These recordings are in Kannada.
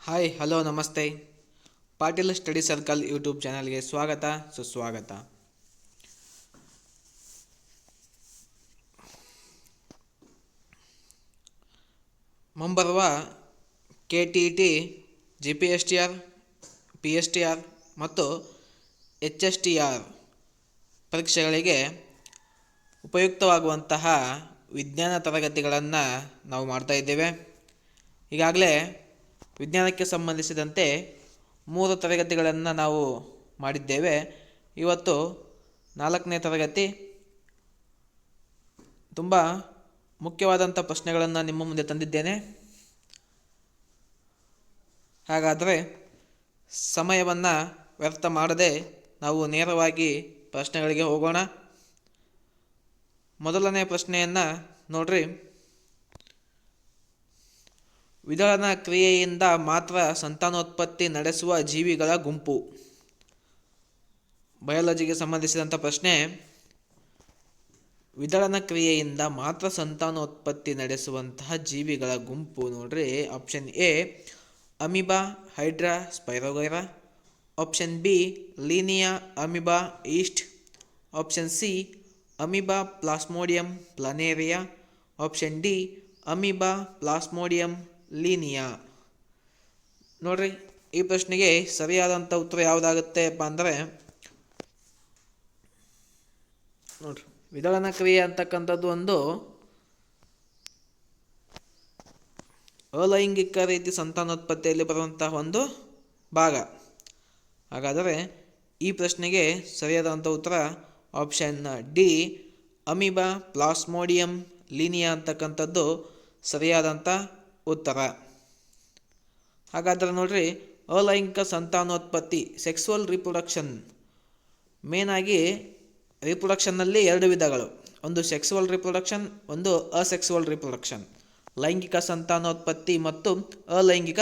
ಹಾಯ್ ಹಲೋ ನಮಸ್ತೆ. ಪಾಟೀಲ್ ಸ್ಟಡಿ ಸರ್ಕಲ್ ಯೂಟ್ಯೂಬ್ ಚಾನಲ್ಗೆ ಸ್ವಾಗತ ಸುಸ್ವಾಗತ. ಮುಂಬರುವ KTET, GPSTR, PSTR ಮತ್ತು HSTR ಪರೀಕ್ಷೆಗಳಿಗೆ ಉಪಯುಕ್ತವಾಗುವಂತಹ ವಿಜ್ಞಾನ ತರಗತಿಗಳನ್ನು ನಾವು ಮಾಡ್ತಾ ಇದ್ದೇವೆ. ಈಗಾಗಲೇ ವಿಜ್ಞಾನಕ್ಕೆ ಸಂಬಂಧಿಸಿದಂತೆ 3 ತರಗತಿಗಳನ್ನು ನಾವು ಮಾಡಿದ್ದೇವೆ. ಇವತ್ತು 4ನೇ ತರಗತಿ. ತುಂಬ ಮುಖ್ಯವಾದಂಥ ಪ್ರಶ್ನೆಗಳನ್ನು ನಿಮ್ಮ ಮುಂದೆ ತಂದಿದ್ದೇನೆ. ಹಾಗಾದರೆ ಸಮಯವನ್ನು ವ್ಯರ್ಥ ಮಾಡದೆ ನಾವು ನೇರವಾಗಿ ಪ್ರಶ್ನೆಗಳಿಗೆ ಹೋಗೋಣ. ಮೊದಲನೇ ಪ್ರಶ್ನೆಯನ್ನು ನೋಡ್ರಿ. ವಿದಳನ ಕ್ರಿಯೆಯಿಂದ ಮಾತ್ರ ಸಂತಾನೋತ್ಪತ್ತಿ ನಡೆಸುವ ಜೀವಿಗಳ ಗುಂಪು. ಬಯಾಲಜಿಗೆ ಸಂಬಂಧಿಸಿದಂಥ ಪ್ರಶ್ನೆ. ವಿದಳನ ಕ್ರಿಯೆಯಿಂದ ಮಾತ್ರ ಸಂತಾನೋತ್ಪತ್ತಿ ನಡೆಸುವಂತಹ ಜೀವಿಗಳ ಗುಂಪು ನೋಡ್ರಿ. Option A amoeba, hydra, spirogyra. Option B ಲೀನಿಯಾ, amoeba, yeast. Option C amoeba, plasmodium, planaria. Option D amoeba, plasmodium, ಲೀನಿಯಾ. ನೋಡ್ರಿ, ಈ ಪ್ರಶ್ನೆಗೆ ಸರಿಯಾದಂಥ ಉತ್ತರ ಯಾವುದಾಗುತ್ತೆಪ್ಪ ಅಂದರೆ ನೋಡ್ರಿ, ವಿದಳನ ಕ್ರಿಯೆ ಅಂತಕ್ಕಂಥದ್ದು ಒಂದು ಅಲೈಂಗಿಕ ರೀತಿ ಸಂತಾನೋತ್ಪತ್ತಿಯಲ್ಲಿ ಬರುವಂತಹ ಒಂದು ಭಾಗ. ಹಾಗಾದರೆ ಈ ಪ್ರಶ್ನೆಗೆ ಸರಿಯಾದಂಥ ಉತ್ತರ option D amoeba, plasmodium, Linea ಅಂತಕ್ಕಂಥದ್ದು ಸರಿಯಾದಂಥ ಉತ್ತರ. ಹಾಗಾದರೆ ನೋಡ್ರಿ, ಅಲೈಂಗಿಕ ಸಂತಾನೋತ್ಪತ್ತಿ ಸೆಕ್ಸುವಲ್ ರಿಪ್ರೊಡಕ್ಷನ್, ಮೇನಾಗಿ ರಿಪ್ರೊಡಕ್ಷನ್ನಲ್ಲಿ 2 ವಿಧಗಳು. ಒಂದು ಸೆಕ್ಸುವಲ್ ರಿಪ್ರೊಡಕ್ಷನ್, ಒಂದು ಅಸೆಕ್ಸುವಲ್ ರಿಪ್ರೊಡಕ್ಷನ್. ಲೈಂಗಿಕ ಸಂತಾನೋತ್ಪತ್ತಿ ಮತ್ತು ಅಲೈಂಗಿಕ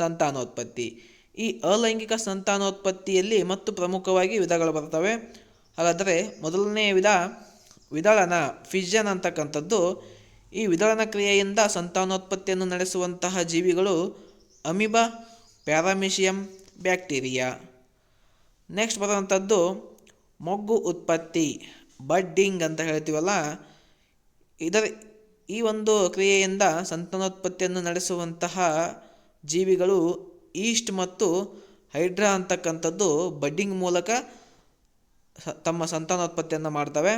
ಸಂತಾನೋತ್ಪತ್ತಿ. ಈ ಅಲೈಂಗಿಕ ಸಂತಾನೋತ್ಪತ್ತಿಯಲ್ಲಿ ಮತ್ತು ಪ್ರಮುಖವಾಗಿ ವಿಧಗಳು ಬರ್ತವೆ. ಹಾಗಾದರೆ ಮೊದಲನೆಯ ವಿಧ ವಿದಳನ, ಫಿಷನ್ ಅಂತಕ್ಕಂಥದ್ದು. ಈ ವಿದಳನ ಕ್ರಿಯೆಯಿಂದ ಸಂತಾನೋತ್ಪತ್ತಿಯನ್ನು ನಡೆಸುವಂತಹ ಜೀವಿಗಳು ಅಮೀಬಾ, ಪ್ಯಾರಾಮಿಷಿಯಂ, ಬ್ಯಾಕ್ಟೀರಿಯಾ. ನೆಕ್ಸ್ಟ್ ಬರುವಂಥದ್ದು ಮೊಗ್ಗು ಉತ್ಪತ್ತಿ, ಬಡ್ಡಿಂಗ್ ಅಂತ ಹೇಳ್ತೀವಲ್ಲ. ಈ ಒಂದು ಕ್ರಿಯೆಯಿಂದ ಸಂತಾನೋತ್ಪತ್ತಿಯನ್ನು ನಡೆಸುವಂತಹ ಜೀವಿಗಳು ಈಸ್ಟ್ ಮತ್ತು ಹೈಡ್ರಾ ಅಂತಕ್ಕಂಥದ್ದು ಬಡ್ಡಿಂಗ್ ಮೂಲಕ ತಮ್ಮ ಸಂತಾನೋತ್ಪತ್ತಿಯನ್ನು ಮಾಡ್ತವೆ.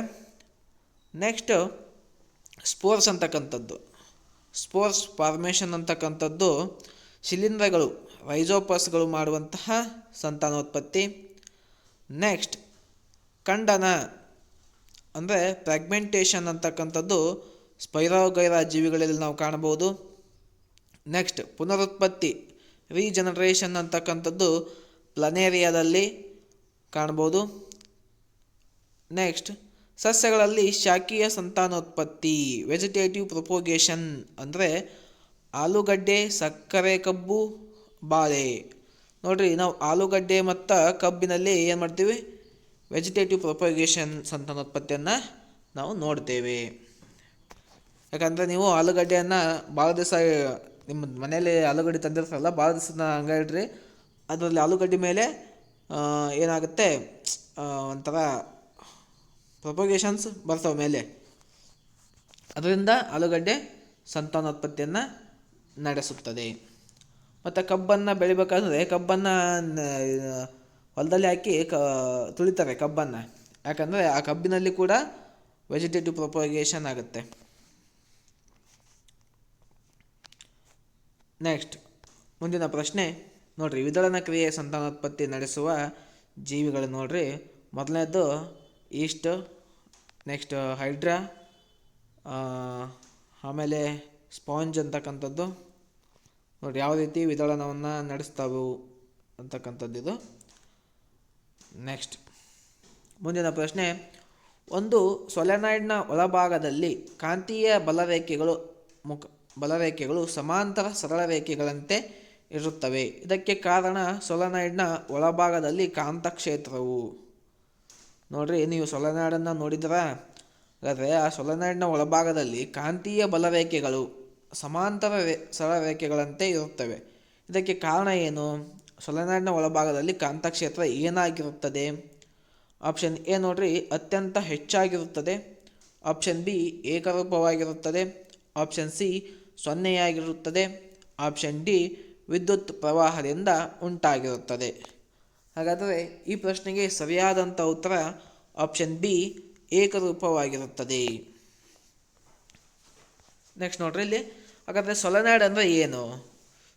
ನೆಕ್ಸ್ಟ್ ಸ್ಪೋರ್ಸ್ ಅಂತಕ್ಕಂಥದ್ದು, ಸ್ಪೋರ್ಸ್ ಫಾರ್ಮೇಷನ್ ಅಂತಕ್ಕಂಥದ್ದು ಶಿಲೀಂಧ್ರಗಳು, ರೈಜೋಪಸ್ಗಳು ಮಾಡುವಂತಹ ಸಂತಾನೋತ್ಪತ್ತಿ. ನೆಕ್ಸ್ಟ್ ಖಂಡನ ಅಂದರೆ ಫ್ರಾಗ್ಮೆಂಟೇಷನ್ ಅಂತಕ್ಕಂಥದ್ದು ಸ್ಪೈರೋಗೈರಾ ಜೀವಿಗಳಲ್ಲಿ ನಾವು ಕಾಣಬಹುದು. ನೆಕ್ಸ್ಟ್ ಪುನರುತ್ಪತ್ತಿ, ರೀಜನರೇಷನ್ ಅಂತಕ್ಕಂಥದ್ದು ಪ್ಲನೇರಿಯಾದಲ್ಲಿ ಕಾಣ್ಬೋದು. ನೆಕ್ಸ್ಟ್ ಸಸ್ಯಗಳಲ್ಲಿ ಶಾಖೀಯ ಸಂತಾನೋತ್ಪತ್ತಿ, ವೆಜಿಟೇಟಿವ್ ಪ್ರೊಪೋಗೇಷನ್ ಅಂದರೆ ಆಲೂಗಡ್ಡೆ, ಸಕ್ಕರೆ ಕಬ್ಬು, ಬಾಳೆ. ನೋಡ್ರಿ, ನಾವು ಆಲೂಗಡ್ಡೆ ಮತ್ತು ಕಬ್ಬಿನಲ್ಲಿ ಏನು ಮಾಡ್ತೀವಿ, ವೆಜಿಟೇಟಿವ್ ಪ್ರೊಪೋಗೇಷನ್ ಸಂತಾನೋತ್ಪತ್ತಿಯನ್ನು ನಾವು ನೋಡ್ತೇವೆ. ಯಾಕಂದರೆ ನೀವು ಆಲೂಗಡ್ಡೆಯನ್ನು ಭಾಳ ದಿವಸ ನಿಮ್ಮ ಮನೆಯಲ್ಲಿ ಆಲೂಗಡ್ಡೆ ತಂದಿರ್ತಾರಲ್ಲ, ಭಾಳ ದಿವಸ ಹಂಗೆ ಇಡ್ರಿ, ಅದರಲ್ಲಿ ಆಲೂಗಡ್ಡೆ ಮೇಲೆ ಏನಾಗುತ್ತೆ, ಒಂಥರ ಪ್ರೊಪೋಗೇಷನ್ಸ್ ಬರ್ತವೆ ಮೇಲೆ. ಅದರಿಂದ ಆಲೂಗಡ್ಡೆ ಸಂತಾನೋತ್ಪತ್ತಿಯನ್ನು ನಡೆಸುತ್ತದೆ. ಮತ್ತು ಕಬ್ಬನ್ನು ಬೆಳಿಬೇಕಾದ್ರೆ ಕಬ್ಬನ್ನು ಹೊಲದಲ್ಲಿ ಹಾಕಿ ತುಳಿತಾರೆ ಕಬ್ಬನ್ನು. ಯಾಕಂದರೆ ಆ ಕಬ್ಬಿನಲ್ಲಿ ಕೂಡ ವೆಜಿಟೇಟಿವ್ ಪ್ರೊಪೋಗೇಷನ್ ಆಗುತ್ತೆ. ನೆಕ್ಸ್ಟ್ ಮುಂದಿನ ಪ್ರಶ್ನೆ ನೋಡ್ರಿ, ವಿದಳನ ಕ್ರಿಯೆ ಸಂತಾನೋತ್ಪತ್ತಿ ನಡೆಸುವ ಜೀವಿಗಳು ನೋಡ್ರಿ. ಮೊದಲನೇದು ಈಸ್ಟ್, ನೆಕ್ಸ್ಟ್ ಹೈಡ್ರಾ, ಆಮೇಲೆ ಸ್ಪಾಂಜ್ ಅಂತಕ್ಕಂಥದ್ದು. ನೋಡಿ ಯಾವ ರೀತಿ ವಿದಳನವನ್ನು ನಡೆಸ್ತಾವು ಅಂತಕ್ಕಂಥದ್ದು. ನೆಕ್ಸ್ಟ್ ಮುಂದಿನ ಪ್ರಶ್ನೆ, ಒಂದು ಸೊಲೆನಾಯ್ಡ್ನ ಒಳಭಾಗದಲ್ಲಿ ಕಾಂತೀಯ ಬಲರೇಖೆಗಳು ಸಮಾಂತರ ಸರಳ ರೇಖೆಗಳಂತೆ ಇರುತ್ತವೆ. ಇದಕ್ಕೆ ಕಾರಣ ಸೊಲೆನಾಯ್ಡ್ನ ಒಳಭಾಗದಲ್ಲಿ ಕಾಂತಕ್ಷೇತ್ರವು. ನೋಡ್ರಿ, ನೀವು ಸೊಲೆನಾಯ್ಡನ್ನು ನೋಡಿದ್ರಾ? ಹಾಗಾದರೆ ಆ ಸೊಲೆನಾಯ್ಡ್ನ ಒಳಭಾಗದಲ್ಲಿ ಕಾಂತೀಯ ಬಲರೇಖೆಗಳು ಸಮಾಂತರ ಸರಳ ರೇಖೆಗಳಂತೆ ಇರುತ್ತವೆ. ಇದಕ್ಕೆ ಕಾರಣ ಏನು? ಸೊಲೆನಾಯ್ಡ್ನ ಒಳಭಾಗದಲ್ಲಿ ಕಾಂತಕ್ಷೇತ್ರ ಏನಾಗಿರುತ್ತದೆ? ಆಪ್ಷನ್ ಎ ನೋಡ್ರಿ, ಅತ್ಯಂತ ಹೆಚ್ಚಾಗಿರುತ್ತದೆ. ಆಪ್ಷನ್ ಬಿ, ಏಕರೂಪವಾಗಿರುತ್ತದೆ. ಆಪ್ಷನ್ ಸಿ, ಸೊನ್ನೆಯಾಗಿರುತ್ತದೆ. ಆಪ್ಷನ್ ಡಿ, ವಿದ್ಯುತ್ ಪ್ರವಾಹದಿಂದ ಉಂಟಾಗಿರುತ್ತದೆ. ಹಾಗಾದರೆ ಈ ಪ್ರಶ್ನೆಗೆ ಸರಿಯಾದಂಥ ಉತ್ತರ ಆಪ್ಷನ್ ಬಿ, ಏಕರೂಪವಾಗಿರುತ್ತದೆ. ನೆಕ್ಸ್ಟ್ ನೋಡ್ರಿ ಇಲ್ಲಿ, ಹಾಗಾದರೆ ಸೊಲೆನಾಯ್ಡ್ ಅಂದರೆ ಏನು?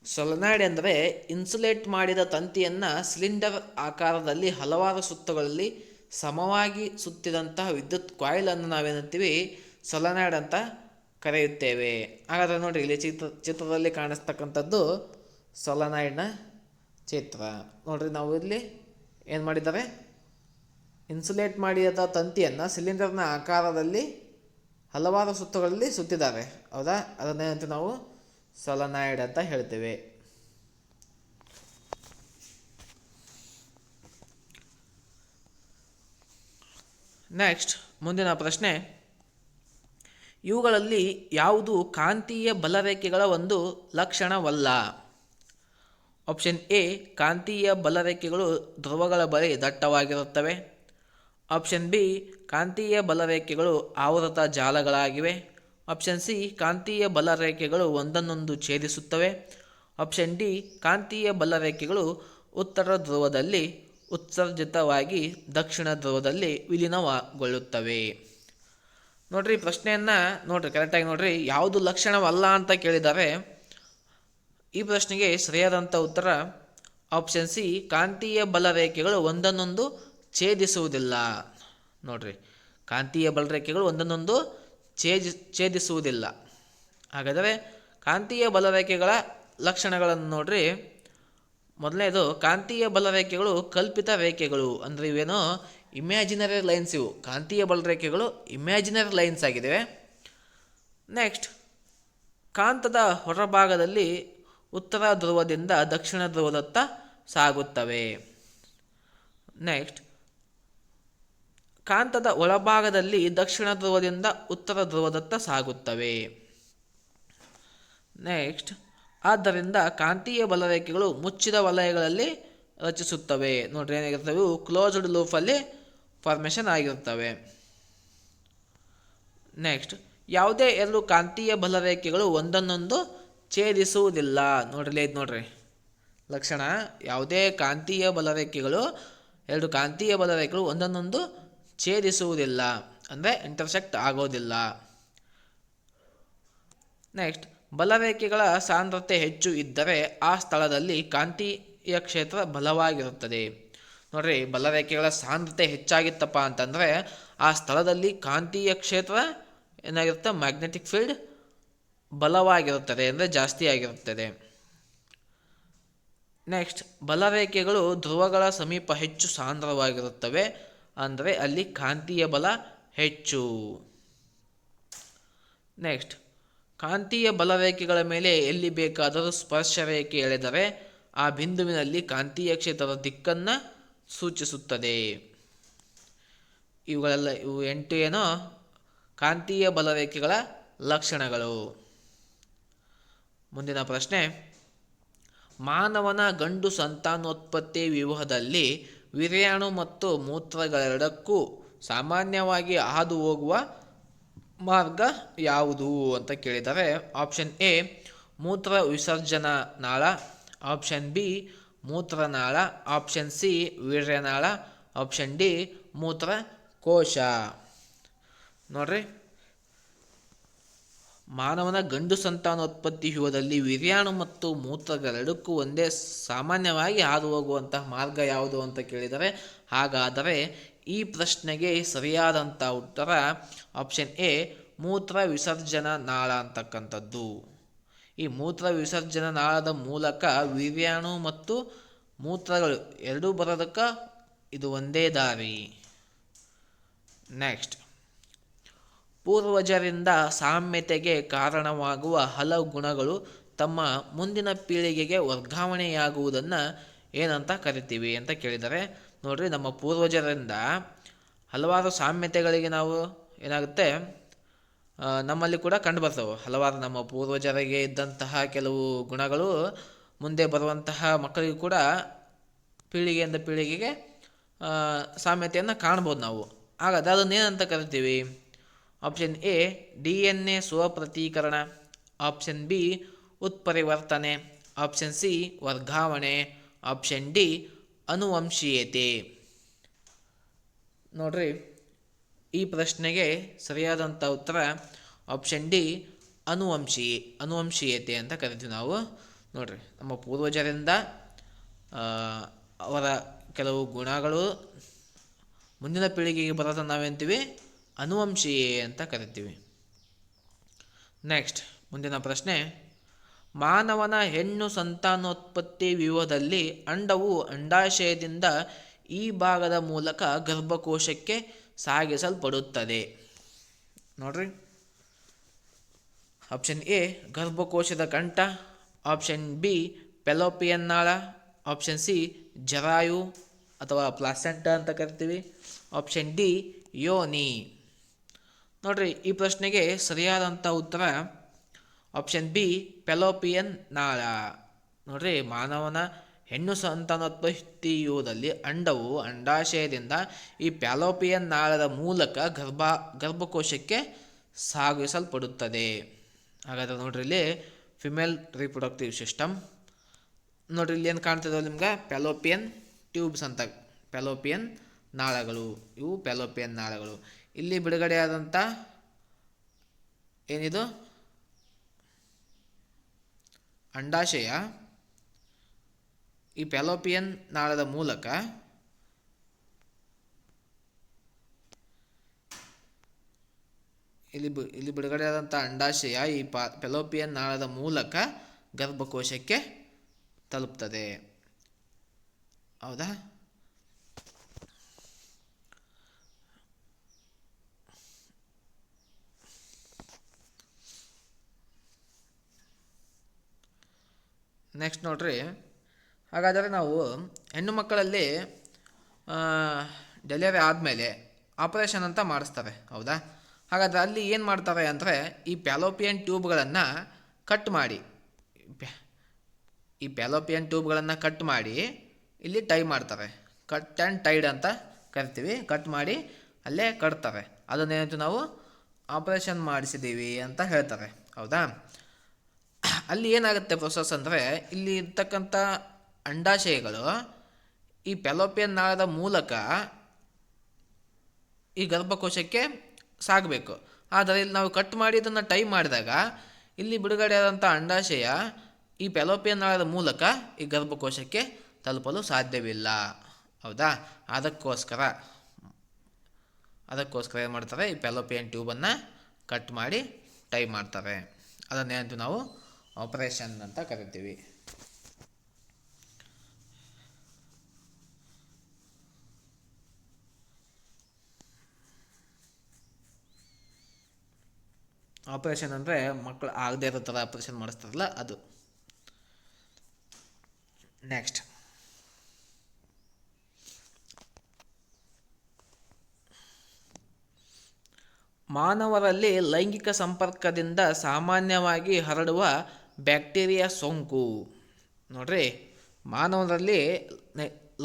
ಸೊಲೆನಾಯ್ಡ್ ಎಂದರೆ ಇನ್ಸುಲೇಟ್ ಮಾಡಿದ ತಂತಿಯನ್ನು ಸಿಲಿಂಡರ್ ಆಕಾರದಲ್ಲಿ ಹಲವಾರು ಸುತ್ತುಗಳಲ್ಲಿ ಸಮವಾಗಿ ಸುತ್ತಿದಂತಹ ವಿದ್ಯುತ್ ಕಾಯಿಲನ್ನು ನಾವೇನಂತೀವಿ, ಸೊಲೆನಾಯ್ಡ್ ಅಂತ ಕರೆಯುತ್ತೇವೆ. ಹಾಗಾದರೆ ನೋಡಿರಿ, ಇಲ್ಲಿ ಚಿತ್ರದಲ್ಲಿ ಕಾಣಿಸ್ತಕ್ಕಂಥದ್ದು ಸೊಲೆನಾಯ್ಡ್ನ ಚಿತ್ರ ನೋಡ್ರಿ. ನಾವು ಇಲ್ಲಿ ಏನು ಮಾಡಿದ್ದಾರೆ, ಇನ್ಸುಲೇಟ್ ಮಾಡಿದ ತಂತಿಯನ್ನು ಸಿಲಿಂಡರ್ನ ಆಕಾರದಲ್ಲಿ ಹಲವಾರು ಸುತ್ತುಗಳಲ್ಲಿ ಸುತ್ತಿದ್ದಾರೆ, ಹೌದಾ? ಅದನ್ನೇನಂತ ನಾವು ಸೊಲೆನಾಯ್ಡ್ ಅಂತ ಹೇಳ್ತೇವೆ. ನೆಕ್ಸ್ಟ್ ಮುಂದಿನ ಪ್ರಶ್ನೆ, ಇವುಗಳಲ್ಲಿ ಯಾವುದು ಕಾಂತೀಯ ಬಲರೇಖೆಗಳ ಒಂದು ಲಕ್ಷಣವಲ್ಲ? ಆಪ್ಷನ್ ಎ, ಕಾಂತೀಯ ಬಲರೇಖೆಗಳು ಧ್ರುವಗಳ ಬಳಿ ದಟ್ಟವಾಗಿರುತ್ತವೆ. ಆಪ್ಷನ್ ಬಿ, ಕಾಂತೀಯ ಬಲರೇಖೆಗಳು ಆವೃತ ಜಾಲಗಳಾಗಿವೆ. ಆಪ್ಷನ್ ಸಿ, ಕಾಂತೀಯ ಬಲರೇಖೆಗಳು ಒಂದನ್ನೊಂದು ಛೇದಿಸುತ್ತವೆ. ಆಪ್ಷನ್ ಡಿ, ಕಾಂತೀಯ ಬಲರೇಖೆಗಳು ಉತ್ತರ ಧ್ರುವದಲ್ಲಿ ಉತ್ಸರ್ಜಿತವಾಗಿ ದಕ್ಷಿಣ ಧ್ರುವದಲ್ಲಿ ವಿಲೀನಗೊಳ್ಳುತ್ತವೆ. ನೋಡ್ರಿ, ಪ್ರಶ್ನೆಯನ್ನು ನೋಡ್ರಿ ಕರೆಕ್ಟಾಗಿ ನೋಡ್ರಿ. ಯಾವುದು ಲಕ್ಷಣವಲ್ಲ ಅಂತ ಕೇಳಿದ್ದಾರೆ. ಈ ಪ್ರಶ್ನೆಗೆ ಸರಿಯಾದಂಥ ಉತ್ತರ ಆಪ್ಷನ್ ಸಿ, ಕಾಂತೀಯ ಬಲರೇಖೆಗಳು ಒಂದನ್ನೊಂದು ಛೇದಿಸುವುದಿಲ್ಲ. ನೋಡ್ರಿ, ಕಾಂತೀಯ ಬಲರೇಖೆಗಳು ಒಂದನ್ನೊಂದು ಛೇದಿಸುವುದಿಲ್ಲ. ಹಾಗಾದರೆ ಕಾಂತೀಯ ಬಲರೇಖೆಗಳ ಲಕ್ಷಣಗಳನ್ನು ನೋಡ್ರಿ. ಮೊದಲನೇದು, ಕಾಂತೀಯ ಬಲರೇಖೆಗಳು ಕಲ್ಪಿತ ರೇಖೆಗಳು, ಅಂದರೆ ಇವೇನೋ ಇಮ್ಯಾಜಿನರಿ ಲೈನ್ಸ್. ಇವು ಕಾಂತೀಯ ಬಲರೇಖೆಗಳು ಇಮ್ಯಾಜಿನರಿ ಲೈನ್ಸ್ ಆಗಿವೆ. ನೆಕ್ಸ್ಟ್, ಕಾಂತದ ಹೊರಭಾಗದಲ್ಲಿ ಉತ್ತರ ಧ್ರುವದಿಂದ ದಕ್ಷಿಣ ಧ್ರುವದತ್ತ ಸಾಗುತ್ತವೆ. ನೆಕ್ಸ್ಟ್, ಕಾಂತದ ಒಳಭಾಗದಲ್ಲಿ ದಕ್ಷಿಣ ಧ್ರುವದಿಂದ ಉತ್ತರ ಧ್ರುವದತ್ತ ಸಾಗುತ್ತವೆ. ನೆಕ್ಸ್ಟ್, ಆದ್ದರಿಂದ ಕಾಂತೀಯ ಬಲರೇಖೆಗಳು ಮುಚ್ಚಿದ ವಲಯಗಳಲ್ಲಿ ರಚಿಸುತ್ತವೆ. ನೋಡ್ರಿ, ಏನಾಗಿರ್ತವೆ, ಇವು ಕ್ಲೋಸ್ಡ್ ಲೂಪಲ್ಲಿ ಫಾರ್ಮೇಷನ್ ಆಗಿರ್ತವೆ. ನೆಕ್ಸ್ಟ್, ಯಾವುದೇ ಎರಡು ಕಾಂತೀಯ ಬಲರೇಖೆಗಳು ಒಂದನ್ನೊಂದು ಛೇದಿಸುವುದಿಲ್ಲ. ನೋಡ್ರಿ, ಇದು ನೋಡ್ರಿ ಲಕ್ಷಣ. ಯಾವುದೇ ಕಾಂತೀಯ ಬಲರೇಖೆಗಳು, ಎರಡು ಕಾಂತೀಯ ಬಲರೇಖೆಗಳು ಒಂದನ್ನೊಂದು ಛೇದಿಸುವುದಿಲ್ಲ, ಅಂದರೆ ಇಂಟರ್ಸೆಕ್ಟ್ ಆಗೋದಿಲ್ಲ. ನೆಕ್ಸ್ಟ್, ಬಲರೇಖೆಗಳ ಸಾಂದ್ರತೆ ಹೆಚ್ಚು ಇದ್ದರೆ ಆ ಸ್ಥಳದಲ್ಲಿ ಕಾಂತೀಯ ಕ್ಷೇತ್ರ ಬಲವಾಗಿರುತ್ತದೆ. ನೋಡ್ರಿ, ಬಲರೇಖೆಗಳ ಸಾಂದ್ರತೆ ಹೆಚ್ಚಾಗಿತ್ತಪ್ಪ ಅಂತಂದರೆ ಆ ಸ್ಥಳದಲ್ಲಿ ಕಾಂತೀಯ ಕ್ಷೇತ್ರ ಏನಾಗಿರುತ್ತೆ, ಮ್ಯಾಗ್ನೆಟಿಕ್ ಫೀಲ್ಡ್ ಬಲವಾಗಿರುತ್ತದೆ, ಅಂದರೆ ಜಾಸ್ತಿ ಆಗಿರುತ್ತದೆ. ನೆಕ್ಸ್ಟ್, ಬಲರೇಖೆಗಳು ಧ್ರುವಗಳ ಸಮೀಪ ಹೆಚ್ಚು ಸಾಂದ್ರವಾಗಿರುತ್ತವೆ, ಅಂದರೆ ಅಲ್ಲಿ ಕಾಂತೀಯ ಬಲ ಹೆಚ್ಚು. ನೆಕ್ಸ್ಟ್, ಕಾಂತೀಯ ಬಲರೇಖೆಗಳ ಮೇಲೆ ಎಲ್ಲಿ ಬೇಕಾದರೂ ಸ್ಪರ್ಶ ರೇಖೆ ಎಳೆದರೆ ಆ ಬಿಂದುವಿನಲ್ಲಿ ಕಾಂತೀಯ ಕ್ಷೇತ್ರದ ದಿಕ್ಕನ್ನು ಸೂಚಿಸುತ್ತದೆ. ಇವು 8 ಏನೋ ಕಾಂತೀಯ ಬಲರೇಖೆಗಳ ಲಕ್ಷಣಗಳು. ಮುಂದಿನ ಪ್ರಶ್ನೆ, ಮಾನವನ ಗಂಡು ಸಂತಾನೋತ್ಪತ್ತಿ ವ್ಯೂಹದಲ್ಲಿ ವೀರ್ಯಾಣು ಮತ್ತು ಮೂತ್ರಗಳೆರಡಕ್ಕೂ ಸಾಮಾನ್ಯವಾಗಿ ಹಾದು ಹೋಗುವ ಮಾರ್ಗ ಯಾವುದು ಅಂತ ಕೇಳಿದರೆ, ಆಪ್ಷನ್ ಎ, ಮೂತ್ರ ವಿಸರ್ಜನಾ ನಾಳ. ಆಪ್ಷನ್ ಬಿ, ಮೂತ್ರನಾಳ. ಆಪ್ಷನ್ ಸಿ, ವೀರ್ಯನಾಳ. ಆಪ್ಷನ್ ಡಿ, ಮೂತ್ರಕೋಶ. ನೋಡ್ರಿ, ಮಾನವನ ಗಂಡು ಸಂತಾನೋತ್ಪತ್ತಿ ವ್ಯೂಹದಲ್ಲಿ ವೀರ್ಯಾಣು ಮತ್ತು ಮೂತ್ರಗಳೆರಡಕ್ಕೂ ಒಂದೇ ಸಾಮಾನ್ಯವಾಗಿ ಹಾದು ಹೋಗುವಂತಹ ಮಾರ್ಗ ಯಾವುದು ಅಂತ ಕೇಳಿದರೆ, ಹಾಗಾದರೆ ಈ ಪ್ರಶ್ನೆಗೆ ಸರಿಯಾದಂಥ ಉತ್ತರ ಆಪ್ಷನ್ ಎ, ಮೂತ್ರ ವಿಸರ್ಜನಾ ನಾಳ ಅಂತಕ್ಕಂಥದ್ದು. ಈ ಮೂತ್ರ ವಿಸರ್ಜನಾ ನಾಳದ ಮೂಲಕ ವೀರ್ಯಾಣು ಮತ್ತು ಮೂತ್ರಗಳು ಎರಡೂ ಬರೋದಕ್ಕೆ ಇದು ಒಂದೇ ದಾರಿ. ನೆಕ್ಸ್ಟ್, ಪೂರ್ವಜರಿಂದ ಸಾಮ್ಯತೆಗೆ ಕಾರಣವಾಗುವ ಹಲವು ಗುಣಗಳು ತಮ್ಮ ಮುಂದಿನ ಪೀಳಿಗೆಗೆ ವರ್ಗಾವಣೆಯಾಗುವುದನ್ನು ಏನಂತ ಕರಿತೀವಿ ಅಂತ ಕೇಳಿದರೆ, ನೋಡ್ರಿ, ನಮ್ಮ ಪೂರ್ವಜರಿಂದ ಹಲವಾರು ಸಾಮ್ಯತೆಗಳಿಗೆ ನಾವು ಏನಾಗುತ್ತೆ, ನಮ್ಮಲ್ಲಿ ಕೂಡ ಕಂಡುಬರ್ತವೆ. ಹಲವಾರು ನಮ್ಮ ಪೂರ್ವಜರಿಗೆ ಇದ್ದಂತಹ ಕೆಲವು ಗುಣಗಳು ಮುಂದೆ ಬರುವಂತಹ ಮಕ್ಕಳಿಗೂ ಕೂಡ ಪೀಳಿಗೆಯಿಂದ ಪೀಳಿಗೆಗೆ ಸಾಮ್ಯತೆಯನ್ನು ಕಾಣ್ಬೋದು ನಾವು. ಹಾಗಾದರೆ ಅದನ್ನೇನಂತ ಕರಿತೀವಿ? ಆಪ್ಷನ್ ಎ DNA ಸ್ವಪ್ರತೀಕರಣ, ಆಪ್ಷನ್ ಬಿ ಉತ್ಪರಿವರ್ತನೆ, ಆಪ್ಷನ್ ಸಿ ವರ್ಗಾವಣೆ, ಆಪ್ಷನ್ ಡಿ ಅನುವಂಶೀಯತೆ. ನೋಡ್ರಿ, ಈ ಪ್ರಶ್ನೆಗೆ ಸರಿಯಾದಂಥ ಉತ್ತರ ಆಪ್ಷನ್ ಡಿ ಅನುವಂಶೀಯತೆ ಅಂತ ಕರಿತೀವಿ ನಾವು. ನೋಡ್ರಿ, ನಮ್ಮ ಪೂರ್ವಜರಿಂದ ಅವರ ಕೆಲವು ಗುಣಗಳು ಮುಂದಿನ ಪೀಳಿಗೆಗೆ ಬರೋದನ್ನು ನಾವೇಂತೀವಿ? ಅನುವಂಶೀಯ ಅಂತ ಕರಿತೀವಿ. ನೆಕ್ಸ್ಟ್ ಮುಂದಿನ ಪ್ರಶ್ನೆ, ಮಾನವನ ಹೆಣ್ಣು ಸಂತಾನೋತ್ಪತ್ತಿ ವ್ಯೂಹದಲ್ಲಿ ಅಂಡವು ಅಂಡಾಶಯದಿಂದ ಈ ಭಾಗದ ಮೂಲಕ ಗರ್ಭಕೋಶಕ್ಕೆ ಸಾಗಿಸಲ್ಪಡುತ್ತದೆ. ನೋಡ್ರಿ, ಆಪ್ಷನ್ ಎ ಗರ್ಭಕೋಶದ ಕಂಠ, ಆಪ್ಷನ್ ಬಿ ಫೆಲೋಪಿಯನ್ ನಾಳ, ಆಪ್ಷನ್ ಸಿ ಜರಾಯು ಅಥವಾ ಪ್ಲಾಸೆಂಟಾ ಅಂತ ಕರಿತೀವಿ, ಆಪ್ಷನ್ ಡಿ ಯೋನಿ. ನೋಡ್ರಿ, ಈ ಪ್ರಶ್ನೆಗೆ ಸರಿಯಾದಂಥ ಉತ್ತರ ಆಪ್ಷನ್ ಬಿ ಫೆಲೋಪಿಯನ್ ನಾಳ. ನೋಡ್ರಿ, ಮಾನವನ ಹೆಣ್ಣು ಸಂತಾನೋತ್ಪತ್ತಿಯುವುದಲ್ಲಿ ಅಂಡವು ಅಂಡಾಶಯದಿಂದ ಈ ಫೆಲೋಪಿಯನ್ ನಾಳದ ಮೂಲಕ ಗರ್ಭಕೋಶಕ್ಕೆ ಸಾಗಿಸಲ್ಪಡುತ್ತದೆ. ಹಾಗಾದರೆ ನೋಡ್ರಿ, ಇಲ್ಲಿ ಫಿಮೇಲ್ ರಿಪ್ರೊಡಕ್ಟಿವ್ ಸಿಸ್ಟಮ್. ನೋಡ್ರಿ, ಇಲ್ಲಿ ಏನು ಕಾಣ್ತದೆ ನಿಮ್ಗೆ? ಫೆಲೋಪಿಯನ್ ಟ್ಯೂಬ್ಸ್ ಅಂತ, ಫೆಲೋಪಿಯನ್ ನಾಳಗಳು. ಇವು ಫೆಲೋಪಿಯನ್ ನಾಳಗಳು. ಇಲ್ಲಿ ಬಿಡುಗಡೆಯಾದಂಥ ಏನಿದು ಅಂಡಾಶಯ ಈ ಫೆಲೋಪಿಯನ್ ನಾಳದ ಮೂಲಕ ಇಲ್ಲಿ ಬಿಡುಗಡೆಯಾದಂಥ ಅಂಡಾಶಯ ಈ ಫೆಲೋಪಿಯನ್ ನಾಳದ ಮೂಲಕ ಗರ್ಭಕೋಶಕ್ಕೆ ತಲುಪ್ತದೆ. ಹೌದಾ? ನೆಕ್ಸ್ಟ್ ನೋಡ್ರಿ, ಹಾಗಾದರೆ ನಾವು ಹೆಣ್ಣು ಮಕ್ಕಳಲ್ಲಿ ಡೆಲಿವರಿ ಆದಮೇಲೆ ಆಪರೇಷನ್ ಅಂತ ಮಾಡಿಸ್ತಾರೆ. ಹೌದಾ? ಹಾಗಾದರೆ ಅಲ್ಲಿ ಏನು ಮಾಡ್ತಾರೆ ಅಂದರೆ ಈ ಫೆಲೋಪಿಯನ್ ಟ್ಯೂಬ್ಗಳನ್ನು ಕಟ್ ಮಾಡಿ ಇಲ್ಲಿ ಟೈ ಮಾಡ್ತಾರೆ. ಕಟ್ ಆ್ಯಂಡ್ ಟೈಡ್ ಅಂತ ಕರಿತೀವಿ. ಕಟ್ ಮಾಡಿ ಅಲ್ಲೇ ಕಟ್ತಾರೆ. ಅದನ್ನೇನಂತ ನಾವು ಆಪರೇಷನ್ ಮಾಡಿಸಿದ್ದೀವಿ ಅಂತ ಹೇಳ್ತಾರೆ. ಹೌದಾ? ಅಲ್ಲಿ ಏನಾಗುತ್ತೆ ಪ್ರೊಸೆಸ್ ಅಂದರೆ, ಇಲ್ಲಿ ಇರ್ತಕ್ಕಂಥ ಅಂಡಾಶಯಗಳು ಈ ಫೆಲೋಪಿಯನ್ ನಾಳದ ಮೂಲಕ ಈ ಗರ್ಭಕೋಶಕ್ಕೆ ಸಾಗಬೇಕು. ಆದರೆ ಇಲ್ಲಿ ನಾವು ಕಟ್ ಮಾಡಿ ಇದನ್ನು ಟೈ ಮಾಡಿದಾಗ ಇಲ್ಲಿ ಬಿಡುಗಡೆಯಾದಂಥ ಅಂಡಾಶಯ ಈ ಫೆಲೋಪಿಯನ್ ನಾಳದ ಮೂಲಕ ಈ ಗರ್ಭಕೋಶಕ್ಕೆ ತಲುಪಲು ಸಾಧ್ಯವಿಲ್ಲ. ಹೌದಾ? ಅದಕ್ಕೋಸ್ಕರ ಏನು ಮಾಡ್ತಾರೆ? ಈ ಫೆಲೋಪಿಯನ್ ಟ್ಯೂಬನ್ನು ಕಟ್ ಮಾಡಿ ಟೈ ಮಾಡ್ತಾರೆ. ಅದನ್ನೇನಂತ ನಾವು ಆಪರೇಷನ್ ಅಂತ ಕರಿತೀವಿ. ಆಪರೇಷನ್ ಅಂದರೆ ಮಕ್ಕಳು ಆಗದೇ ಇರೋ ಥರ ಆಪರೇಷನ್ ಮಾಡಿಸ್ತಾರಲ್ಲ ಅದು. ನೆಕ್ಸ್ಟ್, ಮಾನವರಲ್ಲಿ ಲೈಂಗಿಕ ಸಂಪರ್ಕದಿಂದ ಸಾಮಾನ್ಯವಾಗಿ ಹರಡುವ ಬ್ಯಾಕ್ಟೀರಿಯಾ ಸೋಂಕು. ನೋಡ್ರಿ, ಮಾನವರಲ್ಲಿ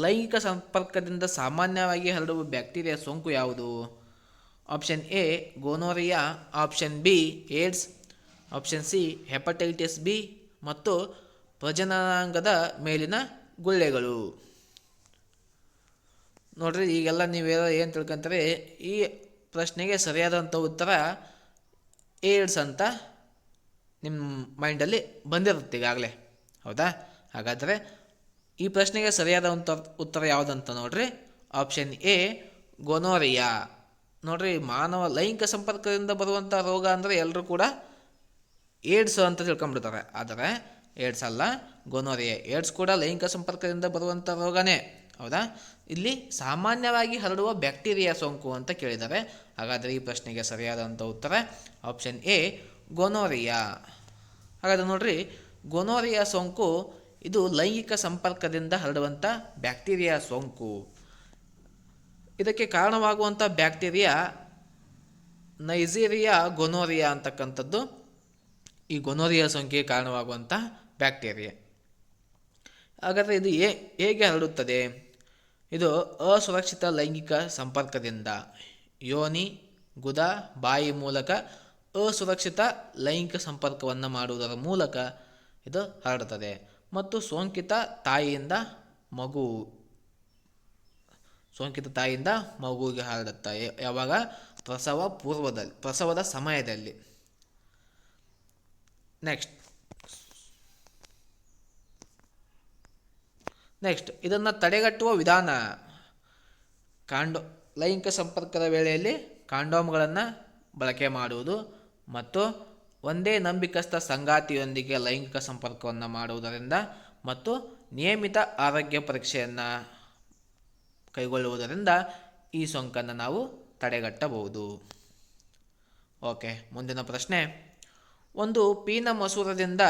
ಲೈಂಗಿಕ ಸಂಪರ್ಕದಿಂದ ಸಾಮಾನ್ಯವಾಗಿ ಹರಡುವ ಬ್ಯಾಕ್ಟೀರಿಯಾ ಸೋಂಕು ಯಾವುದು? Option A gonorrhoea, option B AIDS, option C hepatitis B ಮತ್ತು ಪ್ರಜನನಾಂಗದ ಮೇಲಿನ ಗುಳ್ಳೆಗಳು. ನೋಡ್ರಿ, ಈಗೆಲ್ಲ ನೀವೆಲ್ಲ ಏನು ತಿಳ್ಕೊಂತಾರೆ? ಈ ಪ್ರಶ್ನೆಗೆ ಸರಿಯಾದಂಥ ಉತ್ತರ ಏಡ್ಸ್ ಅಂತ ನಿಮ್ಮ ಮೈಂಡಲ್ಲಿ ಬಂದಿರುತ್ತೆ ಈಗಾಗಲೇ. ಹೌದಾ? ಹಾಗಾದರೆ ಈ ಪ್ರಶ್ನೆಗೆ ಸರಿಯಾದ ಉತ್ತರ ಯಾವುದಂತ ನೋಡ್ರಿ, ಆಪ್ಷನ್ ಎ ಗೋನೋರಿಯಾ. ನೋಡ್ರಿ, ಮಾನವ ಲೈಂಗಿಕ ಸಂಪರ್ಕದಿಂದ ಬರುವಂಥ ರೋಗ ಅಂದರೆ ಎಲ್ಲರೂ ಕೂಡ ಏಡ್ಸ್ ಅಂತ ತಿಳ್ಕೊಂಡ್ಬಿಡ್ತಾರೆ. ಆದರೆ ಏಡ್ಸ್ ಅಲ್ಲ, ಗೋನೋರಿಯಾ. ಏಡ್ಸ್ ಕೂಡ ಲೈಂಗಿಕ ಸಂಪರ್ಕದಿಂದ ಬರುವಂಥ ರೋಗನೇ. ಹೌದಾ? ಇಲ್ಲಿ ಸಾಮಾನ್ಯವಾಗಿ ಹರಡುವ ಬ್ಯಾಕ್ಟೀರಿಯಾ ಸೋಂಕು ಅಂತ ಕೇಳಿದ್ದಾರೆ. ಹಾಗಾದರೆ ಈ ಪ್ರಶ್ನೆಗೆ ಸರಿಯಾದಂಥ ಉತ್ತರ ಆಪ್ಷನ್ ಎ ಗೋನೋರಿಯಾ. ಹಾಗಾದರೆ ನೋಡ್ರಿ, ಗೋನೋರಿಯಾ ಸೋಂಕು ಇದು ಲೈಂಗಿಕ ಸಂಪರ್ಕದಿಂದ ಹರಡುವಂಥ ಬ್ಯಾಕ್ಟೀರಿಯಾ ಸೋಂಕು. ಇದಕ್ಕೆ ಕಾರಣವಾಗುವಂಥ ಬ್ಯಾಕ್ಟೀರಿಯಾ ನೈಜೀರಿಯಾ ಗೋನೋರಿಯಾ ಅಂತಕ್ಕಂಥದ್ದು ಈ ಗೋನೋರಿಯಾ ಸೋಂಕಿಗೆ ಕಾರಣವಾಗುವಂಥ ಬ್ಯಾಕ್ಟೀರಿಯಾ. ಹಾಗಾದರೆ ಇದು ಹೇಗೆ ಹರಡುತ್ತದೆ? ಇದು ಅಸುರಕ್ಷಿತ ಲೈಂಗಿಕ ಸಂಪರ್ಕದಿಂದ, ಯೋನಿ, ಗುದ, ಬಾಯಿ ಮೂಲಕ ಅಸುರಕ್ಷಿತ ಲೈಂಗಿಕ ಸಂಪರ್ಕವನ್ನು ಮಾಡುವುದರ ಮೂಲಕ ಇದು ಹರಡುತ್ತದೆ. ಮತ್ತು ಸೋಂಕಿತ ತಾಯಿಯಿಂದ ಮಗುವಿಗೆ ಹರಡುತ್ತೆ. ಯಾವಾಗ? ಪ್ರಸವದ ಸಮಯದಲ್ಲಿ. ನೆಕ್ಸ್ಟ್ ಇದನ್ನು ತಡೆಗಟ್ಟುವ ವಿಧಾನ. ಲೈಂಗಿಕ ಸಂಪರ್ಕದ ವೇಳೆಯಲ್ಲಿ ಕಾಂಡೋಮ್ಗಳನ್ನು ಬಳಕೆ ಮಾಡುವುದು ಮತ್ತು ಒಂದೇ ನಂಬಿಕಸ್ಥ ಸಂಗಾತಿಯೊಂದಿಗೆ ಲೈಂಗಿಕ ಸಂಪರ್ಕವನ್ನು ಮಾಡುವುದರಿಂದ ಮತ್ತು ನಿಯಮಿತ ಆರೋಗ್ಯ ಪರೀಕ್ಷೆಯನ್ನು ಕೈಗೊಳ್ಳುವುದರಿಂದ ಈ ಸೋಂಕನ್ನು ನಾವು ತಡೆಗಟ್ಟಬಹುದು. ಓಕೆ, ಮುಂದಿನ ಪ್ರಶ್ನೆ. ಒಂದು ಪೀನ ಮಸೂರದಿಂದ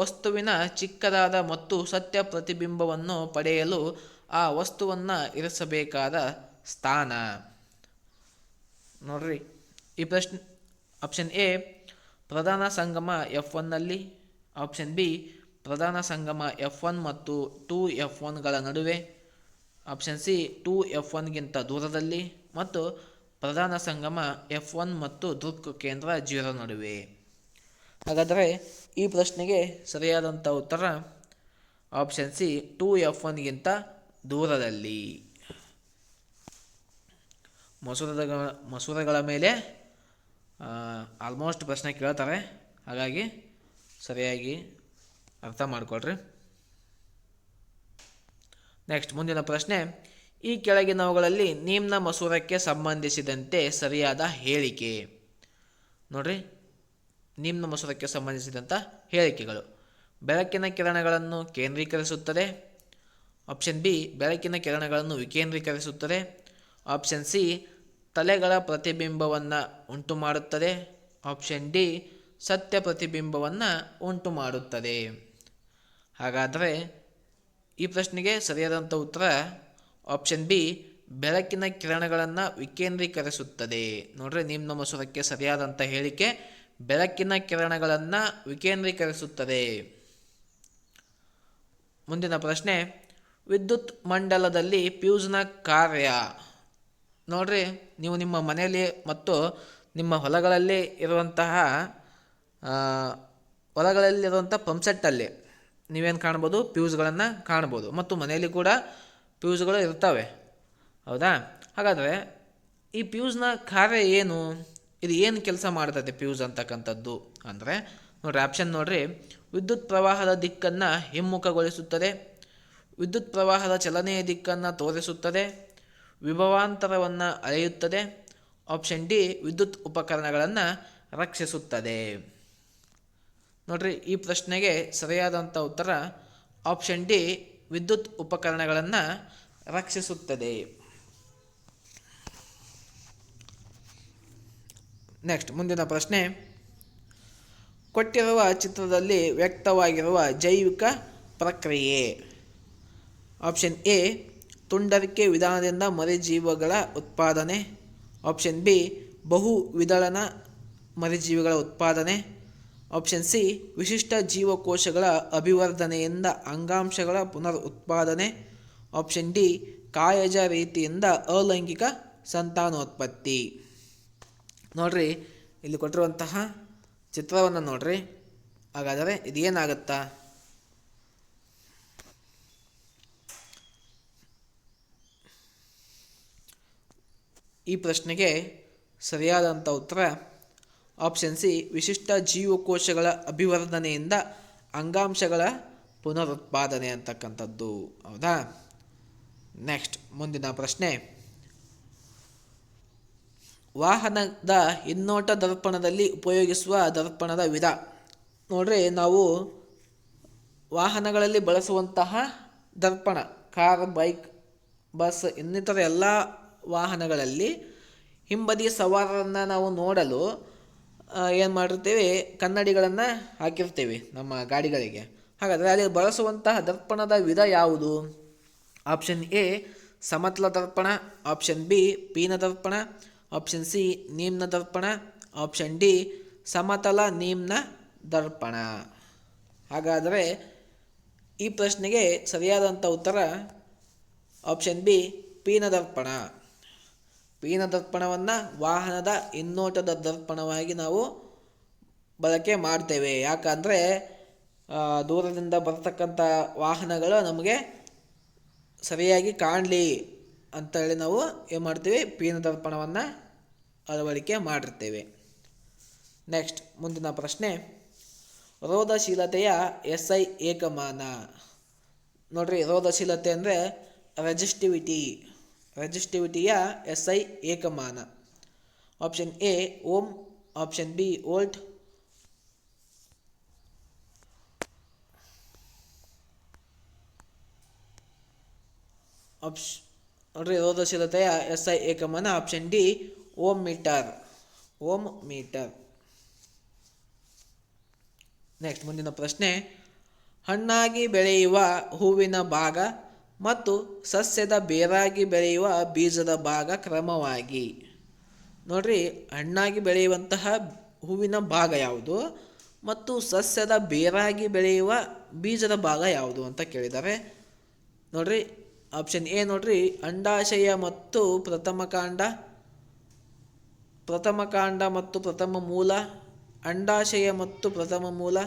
ವಸ್ತುವಿನ ಚಿಕ್ಕದಾದ ಮತ್ತು ಸತ್ಯ ಪ್ರತಿಬಿಂಬವನ್ನು ಪಡೆಯಲು ಆ ವಸ್ತುವನ್ನು ಇರಿಸಬೇಕಾದ ಸ್ಥಾನ. ನೋಡ್ರಿ, ಈ ಪ್ರಶ್ನೆ ಆಪ್ಷನ್ ಎ ಪ್ರಧಾನ ಸಂಗಮ F1ನಲ್ಲಿ, ಆಪ್ಷನ್ ಬಿ ಪ್ರಧಾನ ಸಂಗಮ F1 ಮತ್ತು 2F1ಗಳ ನಡುವೆ, ಆಪ್ಷನ್ ಸಿ 2F1ಗಿಂತ ದೂರದಲ್ಲಿ, ಮತ್ತು ಪ್ರಧಾನ ಸಂಗಮ F1 ಮತ್ತು ದೃಕ್ ಕೇಂದ್ರ 0 ನಡುವೆ. ಹಾಗಾದರೆ ಈ ಪ್ರಶ್ನೆಗೆ ಸರಿಯಾದಂಥ ಉತ್ತರ ಆಪ್ಷನ್ ಸಿ 2F1ಗಿಂತ ದೂರದಲ್ಲಿ. ಮಸೂರಗಳ ಮೇಲೆ ಆಲ್ಮೋಸ್ಟ್ ಪ್ರಶ್ನೆ ಕೇಳ್ತಾರೆ, ಹಾಗಾಗಿ ಸರಿಯಾಗಿ ಅರ್ಥ ಮಾಡಿಕೊಳ್ರಿ. ನೆಕ್ಸ್ಟ್ ಮುಂದಿನ ಪ್ರಶ್ನೆ. ಈ ಕೆಳಗಿನವುಗಳಲ್ಲಿ ನಿಮ್ನ ಮಸೂರಕ್ಕೆ ಸಂಬಂಧಿಸಿದಂತೆ ಸರಿಯಾದ ಹೇಳಿಕೆ. ನೋಡ್ರಿ, ನಿಮ್ನ ಮಸೂರಕ್ಕೆ ಸಂಬಂಧಿಸಿದಂಥ ಹೇಳಿಕೆಗಳು. ಬೆಳಕಿನ ಕಿರಣಗಳನ್ನು ಕೇಂದ್ರೀಕರಿಸುತ್ತದೆ. ಆಪ್ಷನ್ ಬಿ ಬೆಳಕಿನ ಕಿರಣಗಳನ್ನು ವಿಕೇಂದ್ರೀಕರಿಸುತ್ತದೆ. ಆಪ್ಷನ್ ಸಿ ತಲೆಗಳ ಪ್ರತಿಬಿಂಬವನ್ನು ಉಂಟು ಮಾಡುತ್ತದೆ. ಆಪ್ಷನ್ ಡಿ ಸತ್ಯ ಪ್ರತಿಬಿಂಬವನ್ನು ಉಂಟು ಮಾಡುತ್ತದೆ. ಹಾಗಾದರೆ ಈ ಪ್ರಶ್ನೆಗೆ ಸರಿಯಾದಂಥ ಉತ್ತರ ಆಪ್ಷನ್ ಬಿ ಬೆಳಕಿನ ಕಿರಣಗಳನ್ನು ವಿಕೇಂದ್ರೀಕರಿಸುತ್ತದೆ. ನೋಡ್ರಿ, ನಿಮ್ನ ಮಸೂರಕ್ಕೆ ಸರಿಯಾದಂಥ ಹೇಳಿಕೆ ಬೆಳಕಿನ ಕಿರಣಗಳನ್ನು ವಿಕೇಂದ್ರೀಕರಿಸುತ್ತದೆ. ಮುಂದಿನ ಪ್ರಶ್ನೆ. ವಿದ್ಯುತ್ ಮಂಡಲದಲ್ಲಿ ಫ್ಯೂಸ್ನ ಕಾರ್ಯ. ನೋಡ್ರಿ, ನೀವು ನಿಮ್ಮ ಮನೆಯಲ್ಲಿ ಮತ್ತು ನಿಮ್ಮ ಹೊಲಗಳಲ್ಲಿ ಇರುವಂತಹ ಪಂಪ್ಸೆಟ್ಟಲ್ಲಿ ನೀವೇನು ಕಾಣ್ಬೋದು? ಫ್ಯೂಸ್ಗಳನ್ನು ಕಾಣ್ಬೋದು. ಮತ್ತು ಮನೆಯಲ್ಲಿ ಕೂಡ ಫ್ಯೂಸ್ಗಳು ಇರ್ತವೆ, ಹೌದಾ? ಹಾಗಾದರೆ ಈ ಫ್ಯೂಸ್ನ ಕಾರ್ಯ ಏನು? ಇದು ಏನು ಕೆಲಸ ಮಾಡ್ತದೆ ಫ್ಯೂಸ್ ಅಂತಕ್ಕಂಥದ್ದು ಅಂದರೆ ನೋಡ್ರಿ, ಆಪ್ಷನ್ ನೋಡ್ರಿ. ವಿದ್ಯುತ್ ಪ್ರವಾಹದ ದಿಕ್ಕನ್ನು ಹಿಮ್ಮುಖಗೊಳಿಸುತ್ತದೆ, ವಿದ್ಯುತ್ ಪ್ರವಾಹದ ಚಲನೆಯ ದಿಕ್ಕನ್ನು ತೋರಿಸುತ್ತದೆ, ವಿಭವಾಂತರವನ್ನು ಅಳೆಯುತ್ತದೆ. ಆಪ್ಷನ್ ಡಿ ವಿದ್ಯುತ್ ಉಪಕರಣಗಳನ್ನು ರಕ್ಷಿಸುತ್ತದೆ. ನೋಡ್ರಿ, ಈ ಪ್ರಶ್ನೆಗೆ ಸರಿಯಾದಂಥ ಉತ್ತರ ಆಪ್ಷನ್ ಡಿ ವಿದ್ಯುತ್ ಉಪಕರಣಗಳನ್ನು ರಕ್ಷಿಸುತ್ತದೆ. ನೆಕ್ಸ್ಟ್ ಮುಂದಿನ ಪ್ರಶ್ನೆ. ಕೊಟ್ಟಿರುವ ಚಿತ್ರದಲ್ಲಿ ವ್ಯಕ್ತವಾಗಿರುವ ಜೈವಿಕ ಪ್ರಕ್ರಿಯೆ. ಆಪ್ಷನ್ ಎ ತುಂಡರಿಕೆ ವಿಧಾನದಿಂದ ಮರಿಜೀವಿಗಳ ಉತ್ಪಾದನೆ. ಆಪ್ಷನ್ ಬಿ ಬಹು ವಿದಳನ ಮರಿಜೀವಿಗಳ ಉತ್ಪಾದನೆ. ಆಪ್ಷನ್ ಸಿ ವಿಶಿಷ್ಟ ಜೀವಕೋಶಗಳ ಅಭಿವರ್ಧನೆಯಿಂದ ಅಂಗಾಂಶಗಳ ಪುನರ್ ಉತ್ಪಾದನೆ. ಆಪ್ಷನ್ ಡಿ ಕಾಯಜ ರೀತಿಯಿಂದ ಅಲೈಂಗಿಕ ಸಂತಾನೋತ್ಪತ್ತಿ. ನೋಡ್ರಿ, ಇಲ್ಲಿ ಕೊಟ್ಟಿರುವಂತಹ ಚಿತ್ರವನ್ನು ನೋಡ್ರಿ. ಹಾಗಾದರೆ ಇದೇನಾಗುತ್ತಾ? ಈ ಪ್ರಶ್ನೆಗೆ ಸರಿಯಾದಂಥ ಉತ್ತರ ಆಪ್ಷನ್ ಸಿ ವಿಶಿಷ್ಟ ಜೀವಕೋಶಗಳ ಅಭಿವರ್ಧನೆಯಿಂದ ಅಂಗಾಂಶಗಳ ಪುನರುತ್ಪಾದನೆ ಅಂತಕ್ಕಂಥದ್ದು, ಹೌದಾ? ನೆಕ್ಸ್ಟ್ ಮುಂದಿನ ಪ್ರಶ್ನೆ. ವಾಹನದ ಹಿನ್ನೋಟ ದರ್ಪಣದಲ್ಲಿ ಉಪಯೋಗಿಸುವ ದರ್ಪಣದ ವಿಧ. ನೋಡ್ರಿ, ನಾವು ವಾಹನಗಳಲ್ಲಿ ಬಳಸುವಂತಹ ದರ್ಪಣ, ಕಾರ್, ಬೈಕ್, ಬಸ್ ಇನ್ನಿತರ ಎಲ್ಲ ವಾಹನಗಳಲ್ಲಿ ಹಿಂಬದಿ ಸವಾರರನ್ನು ನಾವು ನೋಡಲು ಏನು ಮಾಡಿರ್ತೀವಿ? ಕನ್ನಡಿಗಳನ್ನು ಹಾಕಿರ್ತೀವಿ ನಮ್ಮ ಗಾಡಿಗಳಿಗೆ. ಹಾಗಾದರೆ ಅಲ್ಲಿ ಬಳಸುವಂತಹ ದರ್ಪಣದ ವಿಧ ಯಾವುದು? ಆಪ್ಷನ್ ಎ ಸಮತಲ ದರ್ಪಣ, ಆಪ್ಷನ್ ಬಿ ಪೀನ ದರ್ಪಣ, ಆಪ್ಷನ್ ಸಿ ನಿಮ್ನ ದರ್ಪಣ, ಆಪ್ಷನ್ ಡಿ ಸಮತಲ ನಿಮ್ನ ದರ್ಪಣ. ಹಾಗಾದರೆ ಈ ಪ್ರಶ್ನೆಗೆ ಸರಿಯಾದಂಥ ಉತ್ತರ ಆಪ್ಷನ್ ಬಿ ಪೀನದರ್ಪಣ. ಪೀನದರ್ಪಣವನ್ನು ವಾಹನದ ಹಿನ್ನೋಟದ ದರ್ಪಣವಾಗಿ ನಾವು ಬಳಕೆ ಮಾಡ್ತೇವೆ. ಯಾಕಂದರೆ ದೂರದಿಂದ ಬರ್ತಕ್ಕಂಥ ವಾಹನಗಳು ನಮಗೆ ಸರಿಯಾಗಿ ಕಾಣಲಿ ಅಂತೇಳಿ ನಾವು ಏನು ಮಾಡ್ತೀವಿ, ಪೀನದರ್ಪಣವನ್ನು ಅಳವಡಿಕೆ ಮಾಡಿರ್ತೇವೆ. ನೆಕ್ಸ್ಟ್ ಮುಂದಿನ ಪ್ರಶ್ನೆ, ರೋಧಶೀಲತೆಯ SI ಏಕಮಾನ. ನೋಡ್ರಿ, ರೋಧಶೀಲತೆ ಅಂದರೆ ರೆಜಿಸ್ಟಿವಿಟಿಯ SI ಏಕಮಾನ. Option A ohm, option B volt, ನೋಡ್ರಿ ರೋಧಶೀಲತೆಯ SI ಏಕಮಾನ option D ohm metre. Next ಮುಂದಿನ ಪ್ರಶ್ನೆ, ಹಣ್ಣಾಗಿ ಬೆಳೆಯುವ ಹೂವಿನ ಭಾಗ ಮತ್ತು ಸಸ್ಯದ ಬೇರಾಗಿ ಬೆಳೆಯುವ ಬೀಜದ ಭಾಗ ಕ್ರಮವಾಗಿ. ನೋಡ್ರಿ, ಹಣ್ಣಾಗಿ ಬೆಳೆಯುವಂತಹ ಹೂವಿನ ಭಾಗ ಯಾವುದು ಮತ್ತು ಸಸ್ಯದ ಬೇರಾಗಿ ಬೆಳೆಯುವ ಬೀಜದ ಭಾಗ ಯಾವುದು ಅಂತ ಕೇಳಿದ್ದಾರೆ. ನೋಡ್ರಿ, ಆಪ್ಷನ್ ಎ ನೋಡ್ರಿ, ಅಂಡಾಶಯ ಮತ್ತು ಪ್ರಥಮ ಕಾಂಡ ಮತ್ತು ಪ್ರಥಮ ಮೂಲ, ಅಂಡಾಶಯ ಮತ್ತು ಪ್ರಥಮ ಮೂಲ,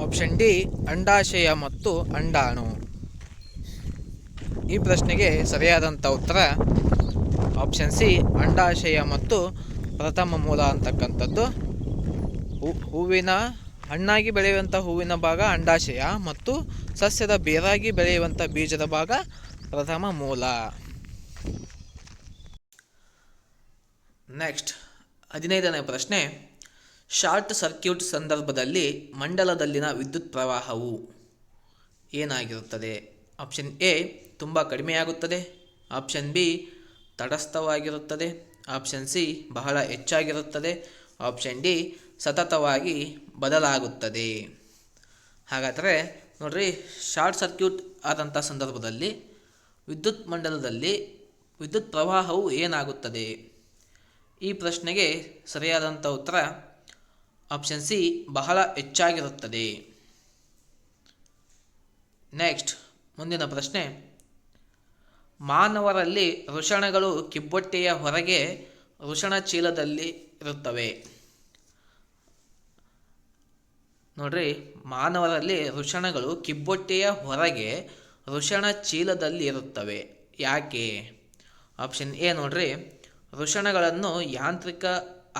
ಆಪ್ಷನ್ ಡಿ ಅಂಡಾಶಯ ಮತ್ತು ಅಂಡಾಣು. ಈ ಪ್ರಶ್ನೆಗೆ ಸರಿಯಾದಂಥ ಉತ್ತರ ಆಪ್ಷನ್ ಸಿ ಅಂಡಾಶಯ ಮತ್ತು ಪ್ರಥಮ ಮೂಲ ಅಂತಕ್ಕಂಥದ್ದು. ಹಣ್ಣಾಗಿ ಬೆಳೆಯುವಂಥ ಹೂವಿನ ಭಾಗ ಅಂಡಾಶಯ ಮತ್ತು ಸಸ್ಯದ ಬೇರಾಗಿ ಬೆಳೆಯುವಂಥ ಬೀಜದ ಭಾಗ ಪ್ರಥಮ ಮೂಲ. ನೆಕ್ಸ್ಟ್ 15ನೇ ಪ್ರಶ್ನೆ, ಶಾರ್ಟ್ ಸರ್ಕ್ಯೂಟ್ ಸಂದರ್ಭದಲ್ಲಿ ಮಂಡಲದಲ್ಲಿನ ವಿದ್ಯುತ್ ಪ್ರವಾಹವು ಏನಾಗಿರುತ್ತದೆ? ಆಪ್ಷನ್ ಎ ತುಂಬ ಕಡಿಮೆಯಾಗುತ್ತದೆ, ಆಪ್ಷನ್ ಬಿ ತಟಸ್ಥವಾಗಿರುತ್ತದೆ, ಆಪ್ಷನ್ ಸಿ ಬಹಳ ಹೆಚ್ಚಾಗಿರುತ್ತದೆ, ಆಪ್ಷನ್ ಡಿ ಸತತವಾಗಿ ಬದಲಾಗುತ್ತದೆ. ಹಾಗಾದರೆ ನೋಡ್ರಿ, ಶಾರ್ಟ್ ಸರ್ಕ್ಯೂಟ್ ಆದಂಥ ಸಂದರ್ಭದಲ್ಲಿ ವಿದ್ಯುತ್ ಮಂಡಲದಲ್ಲಿ ವಿದ್ಯುತ್ ಪ್ರವಾಹವು ಏನಾಗುತ್ತದೆ? ಈ ಪ್ರಶ್ನೆಗೆ ಸರಿಯಾದಂಥ ಉತ್ತರ ಆಪ್ಷನ್ ಸಿ ಬಹಳ ಹೆಚ್ಚಾಗಿರುತ್ತದೆ. ನೆಕ್ಸ್ಟ್ ಮುಂದಿನ ಪ್ರಶ್ನೆ, ಮಾನವರಲ್ಲಿ ವೃಷಣಗಳು ಕಿಬ್ಬೊಟ್ಟೆಯ ಹೊರಗೆ ವೃಷಣ ಚೀಲದಲ್ಲಿ ಇರುತ್ತವೆ. ನೋಡ್ರಿ, ಮಾನವರಲ್ಲಿ ವೃಷಣಗಳು ಕಿಬ್ಬೊಟ್ಟೆಯ ಹೊರಗೆ ವೃಷಣ ಚೀಲದಲ್ಲಿ ಇರುತ್ತವೆ. ಯಾಕೆ? ಆಪ್ಷನ್ ಎ ನೋಡ್ರಿ, ವೃಷಣಗಳನ್ನು ಯಾಂತ್ರಿಕ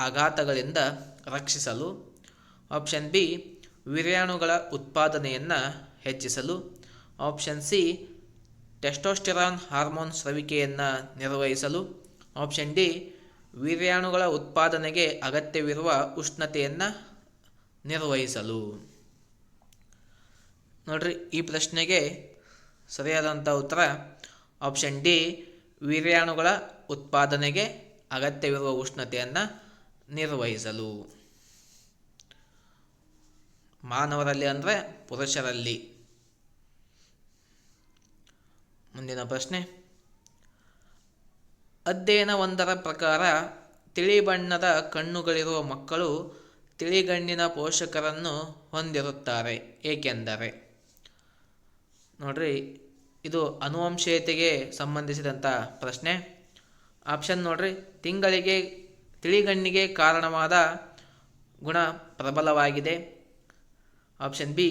ಆಘಾತಗಳಿಂದ ರಕ್ಷಿಸಲು, ಆಪ್ಷನ್ ಬಿ ವೀರ್ಯಾಣುಗಳ ಉತ್ಪಾದನೆಯನ್ನು ಹೆಚ್ಚಿಸಲು, ಆಪ್ಷನ್ ಸಿ ಟೆಸ್ಟೋಸ್ಟೆರಾನ್ ಹಾರ್ಮೋನ್ ಸ್ರವಿಕೆಯನ್ನು ನಿರ್ವಹಿಸಲು, ಆಪ್ಷನ್ ಡಿ ವೀರ್ಯಾಣುಗಳ ಉತ್ಪಾದನೆಗೆ ಅಗತ್ಯವಿರುವ ಉಷ್ಣತೆಯನ್ನು ನಿರ್ವಹಿಸಲು. ನೋಡ್ರಿ, ಈ ಪ್ರಶ್ನೆಗೆ ಸರಿಯಾದಂಥ ಉತ್ತರ ಆಪ್ಷನ್ ಡಿ ವೀರ್ಯಾಣುಗಳ ಉತ್ಪಾದನೆಗೆ ಅಗತ್ಯವಿರುವ ಉಷ್ಣತೆಯನ್ನು ನಿರ್ವಹಿಸಲು. ಮಾನವರಲ್ಲಿ ಅಂದರೆ ಪುರುಷರಲ್ಲಿ. ಮುಂದಿನ ಪ್ರಶ್ನೆ, ಅಧ್ಯಯನವೊಂದರ ಪ್ರಕಾರ ತಿಳಿ ಬಣ್ಣದ ಕಣ್ಣುಗಳಿರುವ ಮಕ್ಕಳು ತಿಳಿಗಣ್ಣಿನ ಪೋಷಕರನ್ನು ಹೊಂದಿರುತ್ತಾರೆ, ಏಕೆಂದರೆ? ನೋಡ್ರಿ, ಇದು ಅನುವಂಶೀಯತೆಗೆ ಸಂಬಂಧಿಸಿದಂಥ ಪ್ರಶ್ನೆ. ಆಪ್ಷನ್ ನೋಡ್ರಿ, ತಿಳಿಗಣ್ಣಿಗೆ ಕಾರಣವಾದ ಗುಣ ಪ್ರಬಲವಾಗಿದೆ, ಆಪ್ಷನ್ ಬಿ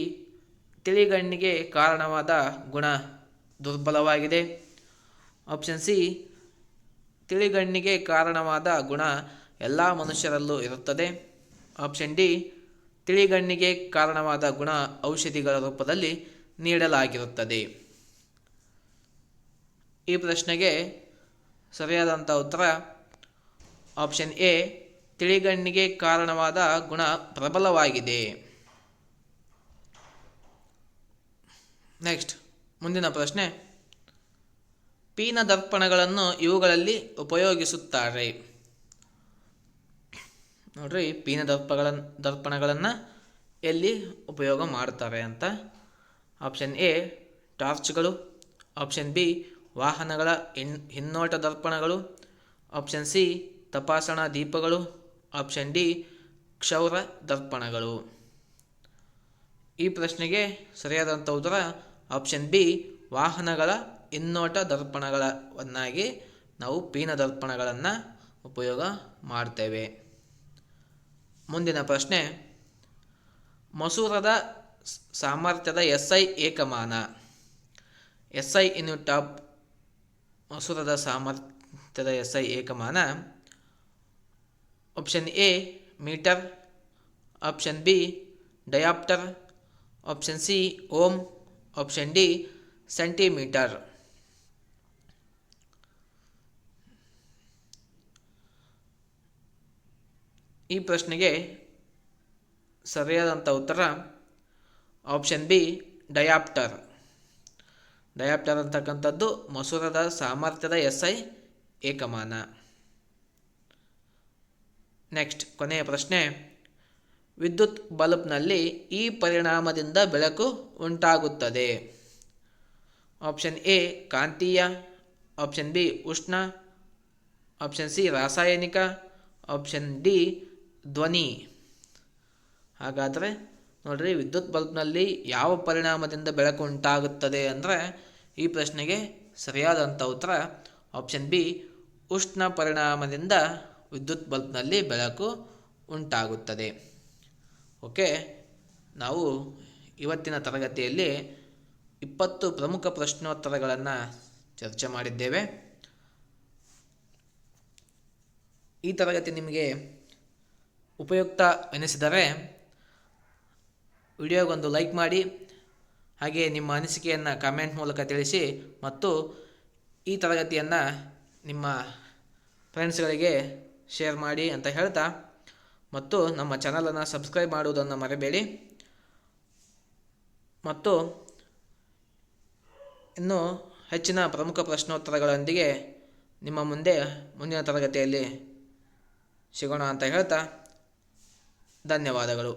ತಿಳಿಗಣ್ಣಿಗೆ ಕಾರಣವಾದ ಗುಣ ದುರ್ಬಲವಾಗಿದೆ, ಆಪ್ಷನ್ ಸಿ ತಿಳಿಗಣ್ಣಿಗೆ ಕಾರಣವಾದ ಗುಣ ಎಲ್ಲ ಮನುಷ್ಯರಲ್ಲೂ ಇರುತ್ತದೆ, ಆಪ್ಷನ್ ಡಿ ತಿಳಿಗಣ್ಣಿಗೆ ಕಾರಣವಾದ ಗುಣ ಔಷಧಿಗಳ ರೂಪದಲ್ಲಿ ನೀಡಲಾಗಿರುತ್ತದೆ. ಈ ಪ್ರಶ್ನೆಗೆ ಸರಿಯಾದಂಥ ಉತ್ತರ ಆಪ್ಷನ್ ಎ ತಿಳಿಗಣ್ಣಿಗೆ ಕಾರಣವಾದ ಗುಣ ಪ್ರಬಲವಾಗಿದೆ. ನೆಕ್ಸ್ಟ್ ಮುಂದಿನ ಪ್ರಶ್ನೆ, ಪೀನದರ್ಪಣಗಳನ್ನು ಇವುಗಳಲ್ಲಿ ಉಪಯೋಗಿಸುತ್ತಾರೆ. ನೋಡ್ರಿ, ದರ್ಪಣಗಳನ್ನು ಎಲ್ಲಿ ಉಪಯೋಗ ಮಾಡ್ತಾರೆ ಅಂತ. ಆಪ್ಷನ್ ಎ ಟಾರ್ಚ್ಗಳು, ಆಪ್ಷನ್ ಬಿ ವಾಹನಗಳ ಹಿನ್ನೋಟ ದರ್ಪಣಗಳು, ಆಪ್ಷನ್ ಸಿ ತಪಾಸಣಾ ದೀಪಗಳು, ಆಪ್ಷನ್ ಡಿ ಕ್ಷೌರ ದರ್ಪಣಗಳು. ಈ ಪ್ರಶ್ನೆಗೆ ಸರಿಯಾದಂಥ ಉತ್ತರ ಆಪ್ಷನ್ ಬಿ, ವಾಹನಗಳ ಹಿನ್ನೋಟ ದರ್ಪಣಗಳನ್ನಾಗಿ ನಾವು ಪೀನ ದರ್ಪಣಗಳನ್ನು ಉಪಯೋಗ ಮಾಡ್ತೇವೆ. ಮುಂದಿನ ಪ್ರಶ್ನೆ, ಮಸೂರದ ಸಾಮರ್ಥ್ಯದ SI ಏಕಮಾನ. SI ಯೂನಿಟ್ ಆಫ್ ಮಸೂರದ ಸಾಮರ್ಥ್ಯದ SI ಏಕಮಾನ. Option A metre, option B dioptre, option C ohm, option D centimetre. ಈ ಪ್ರಶ್ನೆಗೆ ಸರಿಯಾದಂಥ ಉತ್ತರ ಆಪ್ಷನ್ ಬಿ ಡಯಾಪ್ಟರ್. ಡಯಾಪ್ಟರ್ ಅಂತಕ್ಕಂಥದ್ದು ಮಸೂರದ ಸಾಮರ್ಥ್ಯದ SI ಏಕಮಾನ. ನೆಕ್ಸ್ಟ್ ಕೊನೆಯ ಪ್ರಶ್ನೆ, ವಿದ್ಯುತ್ ಬಲ್ಬ್ನಲ್ಲಿ ಈ ಪರಿಣಾಮದಿಂದ ಬೆಳಕು ಉಂಟಾಗುತ್ತದೆ. ಆಪ್ಷನ್ ಎ ಕಾಂತೀಯ, ಆಪ್ಷನ್ ಬಿ ಉಷ್ಣ, ಆಪ್ಷನ್ ಸಿ ರಾಸಾಯನಿಕ, ಆಪ್ಷನ್ ಡಿ ಧ್ವನಿ. ಹಾಗಾದರೆ ನೋಡ್ರಿ, ವಿದ್ಯುತ್ ಬಲ್ಬ್ನಲ್ಲಿ ಯಾವ ಪರಿಣಾಮದಿಂದ ಬೆಳಕು ಉಂಟಾಗುತ್ತದೆ ಅಂದರೆ ಈ ಪ್ರಶ್ನೆಗೆ ಸರಿಯಾದಂಥ ಉತ್ತರ ಆಪ್ಷನ್ ಬಿ ಉಷ್ಣ ಪರಿಣಾಮದಿಂದ ವಿದ್ಯುತ್ ಬಲ್ಬ್ನಲ್ಲಿ ಬೆಳಕು ಉಂಟಾಗುತ್ತದೆ. ಓಕೆ, ನಾವು ಇವತ್ತಿನ ತರಗತಿಯಲ್ಲಿ 20 ಪ್ರಮುಖ ಪ್ರಶ್ನೋತ್ತರಗಳನ್ನು ಚರ್ಚೆ ಮಾಡಿದ್ದೇವೆ. ಈ ತರಗತಿ ನಿಮಗೆ ಉಪಯುಕ್ತ ಎನಿಸಿದರೆ ವಿಡಿಯೋಗೊಂದು ಲೈಕ್ ಮಾಡಿ, ಹಾಗೆ ನಿಮ್ಮ ಅನಿಸಿಕೆಯನ್ನು ಕಾಮೆಂಟ್ ಮೂಲಕ ತಿಳಿಸಿ, ಮತ್ತು ಈ ತರಗತಿಯನ್ನು ನಿಮ್ಮ ಫ್ರೆಂಡ್ಸ್ಗಳಿಗೆ ಶೇರ್ ಮಾಡಿ ಅಂತ ಹೇಳ್ತಾ, ಮತ್ತು ನಮ್ಮ ಚಾನಲನ್ನು ಸಬ್ಸ್ಕ್ರೈಬ್ ಮಾಡುವುದನ್ನು ಮರೆಯಬೇಡಿ. ಮತ್ತು ಇನ್ನೂ ಹೆಚ್ಚಿನ ಪ್ರಮುಖ ಪ್ರಶ್ನೋತ್ತರಗಳೊಂದಿಗೆ ನಿಮ್ಮ ಮುಂದೆ ಮುಂದಿನ ತರಗತಿಯಲ್ಲಿ ಸಿಗೋಣ ಅಂತ ಹೇಳ್ತಾ ಧನ್ಯವಾದಗಳು.